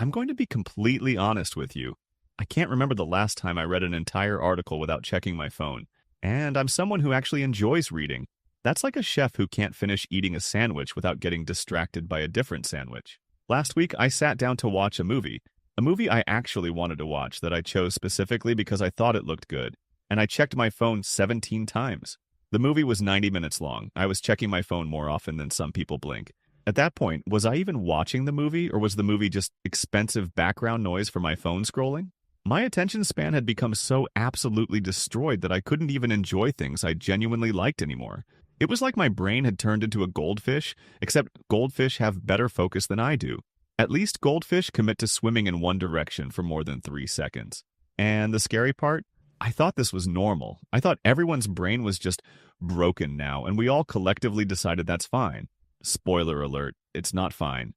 I'm going to be completely honest with you. I can't remember the last time I read an entire article without checking my phone. And I'm someone who actually enjoys reading. That's like a chef who can't finish eating a sandwich without getting distracted by a different sandwich. Last week, I sat down to watch a movie I actually wanted to watch that I chose specifically because I thought it looked good, and I checked my phone 17 times. The movie was 90 minutes long. I was checking my phone more often than some people blink. At that point, was I even watching the movie, or was the movie just expensive background noise for my phone scrolling? My attention span had become so absolutely destroyed that I couldn't even enjoy things I genuinely liked anymore. It was like my brain had turned into a goldfish, except goldfish have better focus than I do. At least goldfish commit to swimming in one direction for more than 3 seconds. And the scary part? I thought this was normal. I thought everyone's brain was just broken now, and we all collectively decided that's fine. Spoiler alert, it's not fine.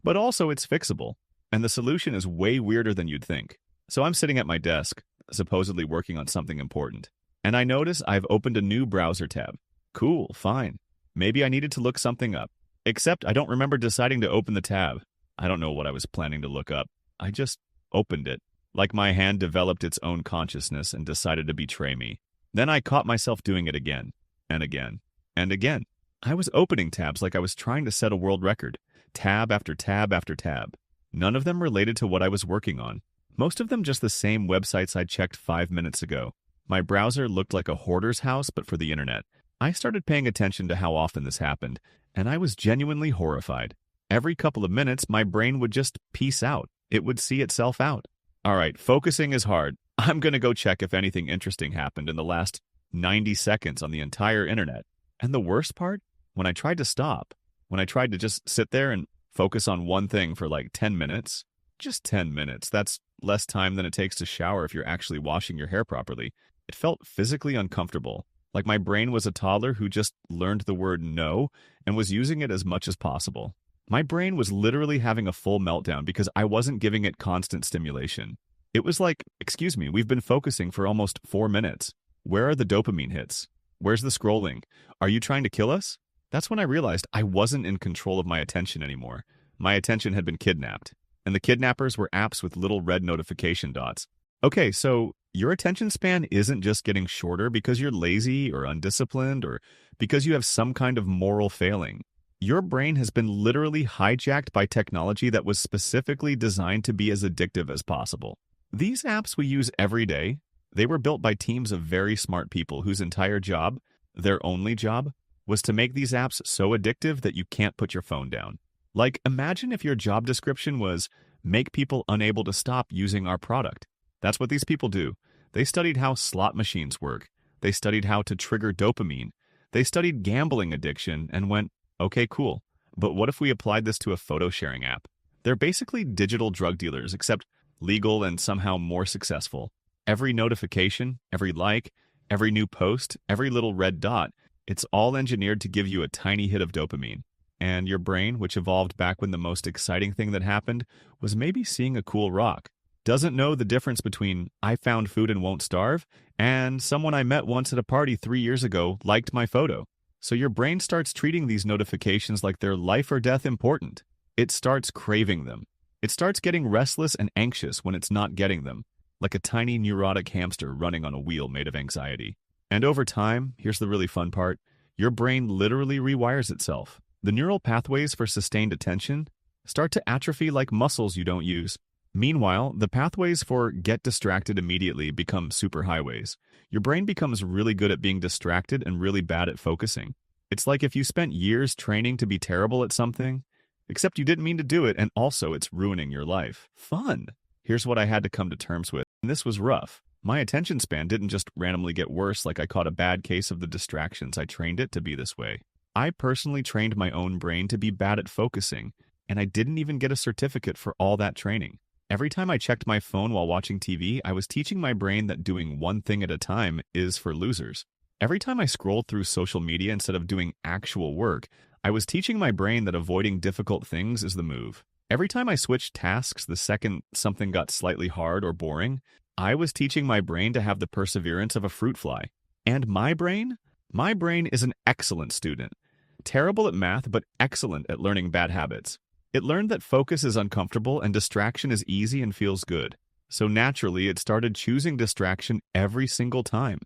But also it's fixable. And the solution is way weirder than you'd think. So I'm sitting at my desk, supposedly working on something important. And I notice I've opened a new browser tab. Cool, fine. Maybe I needed to look something up. Except I don't remember deciding to open the tab. I don't know what I was planning to look up. I just opened it. Like my hand developed its own consciousness and decided to betray me. Then I caught myself doing it again, and again, and again. I was opening tabs like I was trying to set a world record. Tab after tab after tab. None of them related to what I was working on. Most of them just the same websites I checked 5 minutes ago. My browser looked like a hoarder's house, but for the internet. I started paying attention to how often this happened, and I was genuinely horrified. Every couple of minutes, my brain would just peace out. It would see itself out. All right, focusing is hard. I'm going to go check if anything interesting happened in the last 90 seconds on the entire internet. And the worst part? When I tried to stop, when I tried to just sit there and focus on one thing for like 10 minutes, just 10 minutes, that's less time than it takes to shower if you're actually washing your hair properly. It felt physically uncomfortable, like my brain was a toddler who just learned the word no and was using it as much as possible. My brain was literally having a full meltdown because I wasn't giving it constant stimulation. It was like, excuse me, we've been focusing for almost 4 minutes. Where are the dopamine hits? Where's the scrolling? Are you trying to kill us? That's when I realized I wasn't in control of my attention anymore. My attention had been kidnapped, and the kidnappers were apps with little red notification dots. Okay, so your attention span isn't just getting shorter because you're lazy or undisciplined or because you have some kind of moral failing. Your brain has been literally hijacked by technology that was specifically designed to be as addictive as possible. These apps we use every day, they were built by teams of very smart people whose entire job, their only job, was to make these apps so addictive that you can't put your phone down. Like, imagine if your job description was, make people unable to stop using our product. That's what these people do. They studied how slot machines work. They studied how to trigger dopamine. They studied gambling addiction and went, okay, cool. But what if we applied this to a photo sharing app? They're basically digital drug dealers, except legal and somehow more successful. Every notification, every like, every new post, every little red dot, it's all engineered to give you a tiny hit of dopamine. And your brain, which evolved back when the most exciting thing that happened was maybe seeing a cool rock, doesn't know the difference between I found food and won't starve and someone I met once at a party 3 years ago liked my photo. So your brain starts treating these notifications like they're life or death important. It starts craving them. It starts getting restless and anxious when it's not getting them, like a tiny neurotic hamster running on a wheel made of anxiety. And over time, here's the really fun part, your brain literally rewires itself. The neural pathways for sustained attention start to atrophy like muscles you don't use. Meanwhile, the pathways for get distracted immediately become superhighways. Your brain becomes really good at being distracted and really bad at focusing. It's like if you spent years training to be terrible at something, except you didn't mean to do it, and also it's ruining your life. Fun! Here's what I had to come to terms with, and this was rough. My attention span didn't just randomly get worse like I caught a bad case of the distractions. I trained it to be this way. I personally trained my own brain to be bad at focusing, and I didn't even get a certificate for all that training. Every time I checked my phone while watching TV, I was teaching my brain that doing one thing at a time is for losers. Every time I scrolled through social media instead of doing actual work, I was teaching my brain that avoiding difficult things is the move. Every time I switched tasks the second something got slightly hard or boring, I was teaching my brain to have the perseverance of a fruit fly. And my brain? My brain is an excellent student. Terrible at math, but excellent at learning bad habits. It learned that focus is uncomfortable and distraction is easy and feels good. So naturally, it started choosing distraction every single time,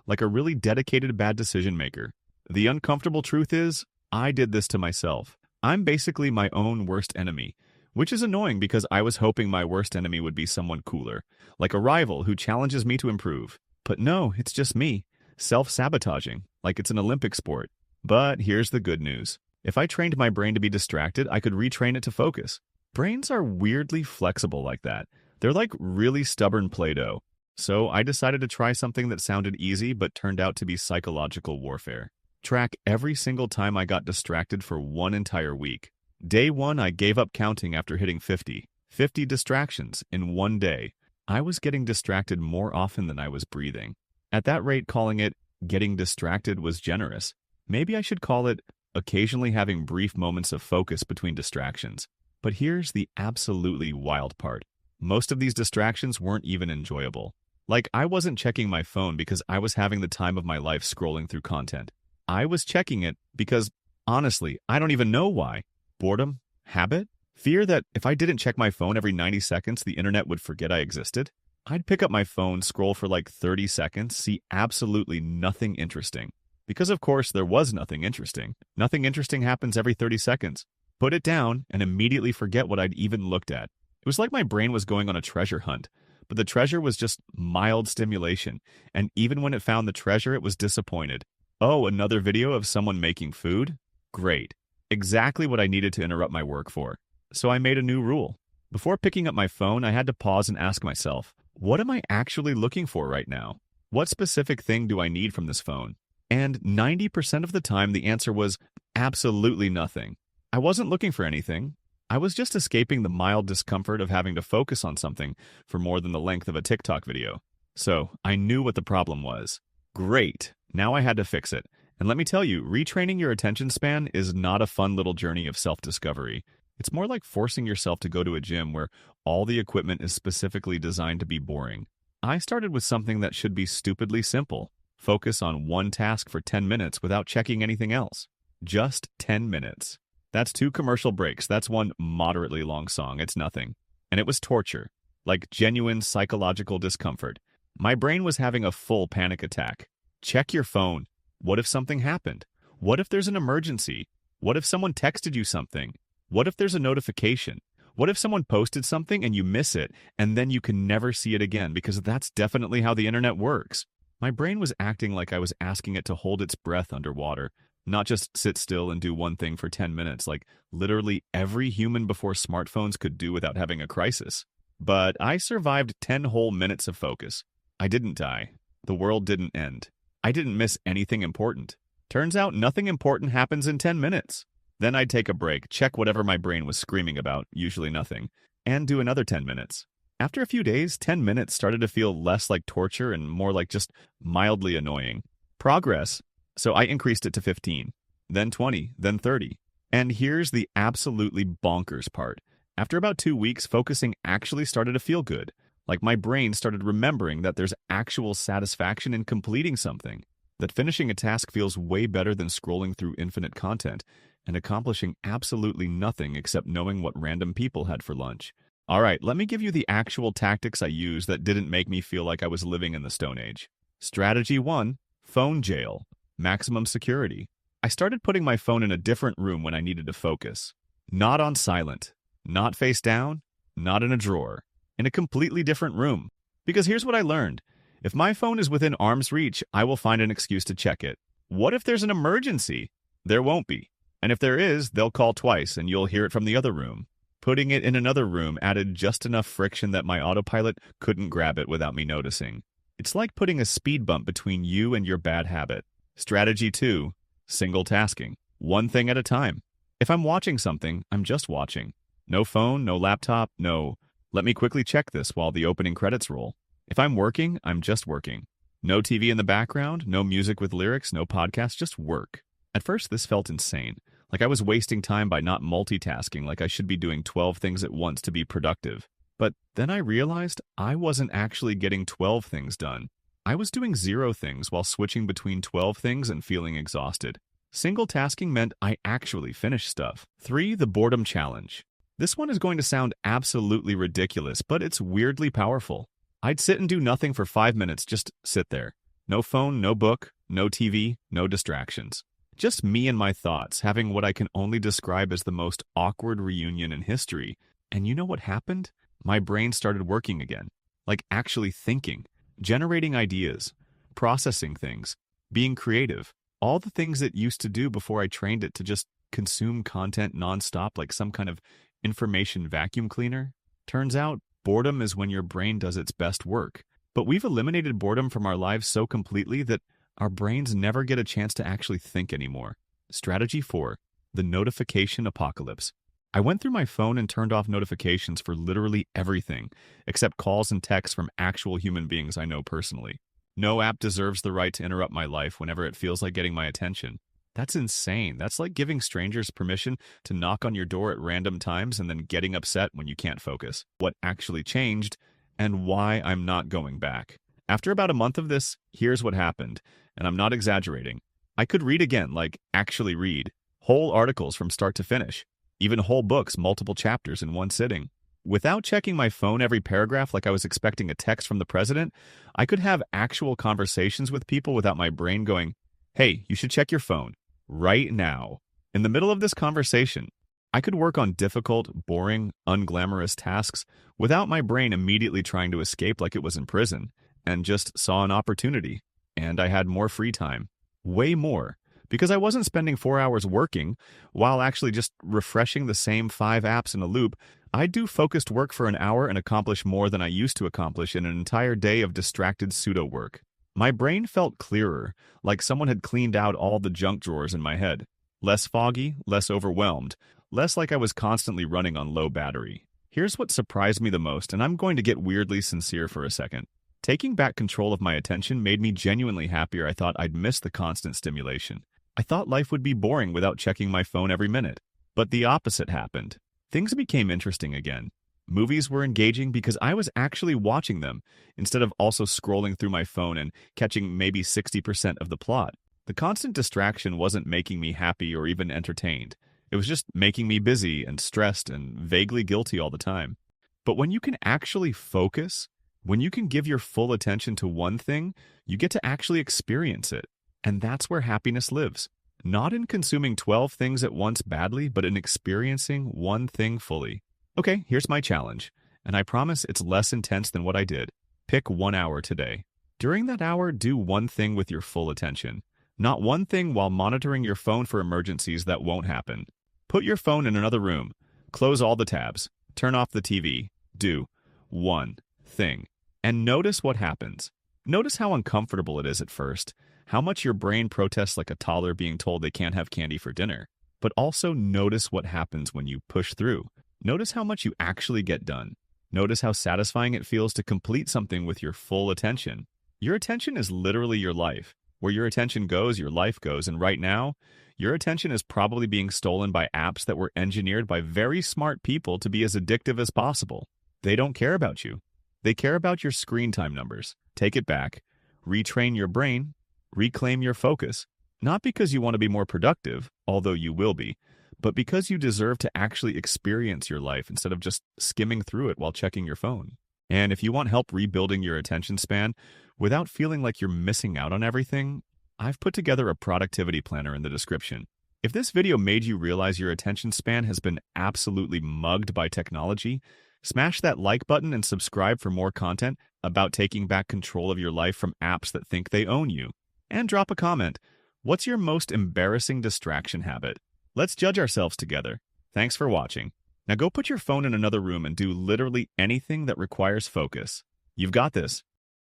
like a really dedicated bad decision maker. The uncomfortable truth is, I did this to myself. I'm basically my own worst enemy, which is annoying because I was hoping my worst enemy would be someone cooler, like a rival who challenges me to improve. But no, it's just me, self-sabotaging, like it's an Olympic sport. But here's the good news. If I trained my brain to be distracted, I could retrain it to focus. Brains are weirdly flexible like that. They're like really stubborn Play-Doh. So I decided to try something that sounded easy but turned out to be psychological warfare. Track every single time I got distracted for one entire week. Day 1, I gave up counting after hitting 50. 50 distractions in one day. I was getting distracted more often than I was breathing. At that rate, calling it getting distracted was generous. Maybe I should call it occasionally having brief moments of focus between distractions. But here's the absolutely wild part. Most of these distractions weren't even enjoyable. Like, I wasn't checking my phone because I was having the time of my life scrolling through content. I was checking it because, honestly, I don't even know why. Boredom? Habit? Fear that if I didn't check my phone every 90 seconds, the internet would forget I existed? I'd pick up my phone, scroll for like 30 seconds, see absolutely nothing interesting. Because of course there was nothing interesting. Nothing interesting happens every 30 seconds. Put it down and immediately forget what I'd even looked at. It was like my brain was going on a treasure hunt. But the treasure was just mild stimulation, and even when it found the treasure, it was disappointed. Oh, another video of someone making food? Great. Exactly what I needed to interrupt my work for. So I made a new rule. Before picking up my phone, I had to pause and ask myself, what am I actually looking for right now? What specific thing do I need from this phone? And 90% of the time, the answer was absolutely nothing. I wasn't looking for anything. I was just escaping the mild discomfort of having to focus on something for more than the length of a TikTok video. So I knew what the problem was. Great. Now I had to fix it. And let me tell you, retraining your attention span is not a fun little journey of self-discovery. It's more like forcing yourself to go to a gym where all the equipment is specifically designed to be boring. I started with something that should be stupidly simple. Focus on one task for 10 minutes without checking anything else. Just 10 minutes. That's 2 commercial breaks. That's one moderately long song. It's nothing. And it was torture, like genuine psychological discomfort. My brain was having a full panic attack. Check your phone. What if something happened? What if there's an emergency? What if someone texted you something? What if there's a notification? What if someone posted something and you miss it, and then you can never see it again because that's definitely how the internet works? My brain was acting like I was asking it to hold its breath underwater, not just sit still and do one thing for 10 minutes like literally every human before smartphones could do without having a crisis. But I survived 10 whole minutes of focus. I didn't die. The world didn't end. I didn't miss anything important. Turns out nothing important happens in 10 minutes. Then I'd take a break, check whatever my brain was screaming about, usually nothing, and do another 10 minutes. After a few days, 10 minutes started to feel less like torture and more like just mildly annoying. Progress. So I increased it to 15, then 20, then 30. And here's the absolutely bonkers part. After about 2 weeks, focusing actually started to feel good. Like my brain started remembering that there's actual satisfaction in completing something. That finishing a task feels way better than scrolling through infinite content and accomplishing absolutely nothing except knowing what random people had for lunch. All right, let me give you the actual tactics I used that didn't make me feel like I was living in the Stone Age. Strategy 1, phone jail. Maximum security. I started putting my phone in a different room when I needed to focus. Not on silent. Not face down. Not in a drawer. In a completely different room. Because here's what I learned. If my phone is within arm's reach, I will find an excuse to check it. What if there's an emergency? There won't be. And if there is, they'll call twice and you'll hear it from the other room. Putting it in another room added just enough friction that my autopilot couldn't grab it without me noticing. It's like putting a speed bump between you and your bad habit. Strategy 2, single tasking. One thing at a time. If I'm watching something, I'm just watching. No phone, no laptop, no, let me quickly check this while the opening credits roll. If I'm working, I'm just working. No TV in the background, no music with lyrics, no podcast, just work. At first, this felt insane. Like I was wasting time by not multitasking, like I should be doing 12 things at once to be productive. But then I realized I wasn't actually getting 12 things done. I was doing 0 things while switching between 12 things and feeling exhausted. Single tasking meant I actually finished stuff. 3, the boredom challenge. This one is going to sound absolutely ridiculous, but it's weirdly powerful. I'd sit and do nothing for 5 minutes, just sit there. No phone, no book, no TV, no distractions. Just me and my thoughts, having what I can only describe as the most awkward reunion in history. And you know what happened? My brain started working again. Like actually thinking, generating ideas, processing things, being creative. All the things it used to do before I trained it to just consume content nonstop like some kind of information vacuum cleaner. Turns out, boredom is when your brain does its best work. But we've eliminated boredom from our lives so completely that our brains never get a chance to actually think anymore. Strategy 4. The notification apocalypse. I went through my phone and turned off notifications for literally everything, except calls and texts from actual human beings I know personally. No app deserves the right to interrupt my life whenever it feels like getting my attention. That's insane. That's like giving strangers permission to knock on your door at random times and then getting upset when you can't focus. What actually changed and why I'm not going back. After about a month of this, here's what happened, and I'm not exaggerating. I could read again, like actually read, whole articles from start to finish, even whole books, multiple chapters in one sitting. Without checking my phone every paragraph like I was expecting a text from the president, I could have actual conversations with people without my brain going, "Hey, you should check your phone right now." In the middle of this conversation, I could work on difficult, boring, unglamorous tasks without my brain immediately trying to escape like it was in prison, and just saw an opportunity. And I had more free time. Way more. Because I wasn't spending 4 hours working while actually just refreshing the same 5 apps in a loop. I'd do focused work for an hour and accomplish more than I used to accomplish in an entire day of distracted pseudo work. My brain felt clearer, like someone had cleaned out all the junk drawers in my head. Less foggy, less overwhelmed, less like I was constantly running on low battery. Here's what surprised me the most, and I'm going to get weirdly sincere for a second. Taking back control of my attention made me genuinely happier. I thought I'd miss the constant stimulation. I thought life would be boring without checking my phone every minute. But the opposite happened. Things became interesting again. Movies were engaging because I was actually watching them, instead of also scrolling through my phone and catching maybe 60% of the plot. The constant distraction wasn't making me happy or even entertained. It was just making me busy and stressed and vaguely guilty all the time. But when you can actually focus, when you can give your full attention to one thing, you get to actually experience it. And that's where happiness lives. Not in consuming 12 things at once badly, but in experiencing one thing fully. Okay, here's my challenge. And I promise it's less intense than what I did. Pick 1 hour today. During that hour, do one thing with your full attention. Not one thing while monitoring your phone for emergencies that won't happen. Put your phone in another room. Close all the tabs. Turn off the TV. Do one thing. And notice what happens. Notice how uncomfortable it is at first. How much your brain protests like a toddler being told they can't have candy for dinner. But also notice what happens when you push through. Notice how much you actually get done. Notice how satisfying it feels to complete something with your full attention. Your attention is literally your life. Where your attention goes, your life goes. And right now, your attention is probably being stolen by apps that were engineered by very smart people to be as addictive as possible. They don't care about you. They care about your screen time numbers. Take it back. Retrain your brain. Reclaim your focus. Not because you want to be more productive, although you will be, but because you deserve to actually experience your life instead of just skimming through it while checking your phone. And if you want help rebuilding your attention span without feeling like you're missing out on everything, I've put together a productivity planner in the description. If this video made you realize your attention span has been absolutely mugged by technology, smash that like button and subscribe for more content about taking back control of your life from apps that think they own you. And drop a comment. What's your most embarrassing distraction habit? Let's judge ourselves together. Thanks for watching. Now go put your phone in another room and do literally anything that requires focus. You've got this.